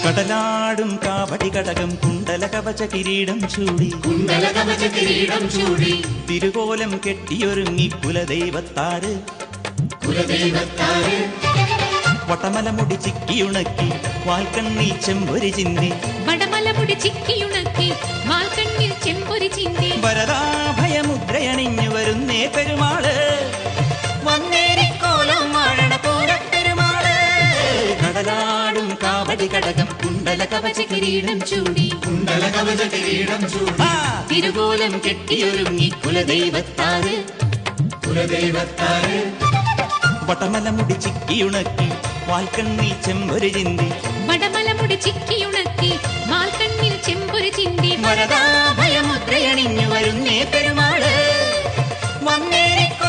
കടലാടും കാവടി കടകം കുണ്ടല കവച കിരീടം ചൂടി തിരുകോലം കെട്ടിയൊരുങ്ങി കുലദൈവത്താറ് വടമലമുടി ചിക്കിയുണക്കി വാൽക്കണ്ണിൽ ചെമ്പൊരി ചിന്തി വരദാഭയമുദ്രയണിഞ്ഞു വരുന്നേ പെരുമാള് വന്നേരിക്കോലം വാഴണ പൂരപ്പെരുമാള് കടലാടും കാവടി കടകം കുണ്ടല കവച കിരീടം ചൂടി തിരുകോലം കെട്ടിയൊരുങ്ങി കുലദൈവത്താറ് വടമലമുടി ചിക്കിയുണക്കി വാൽക്കണ്ണിൽ ചെമ്പൊരി ചിന്തി വരദാഭയമുദ്രയണിഞ്ഞു വരുന്നേ പെരുമാള് വന്നേരിക്കോ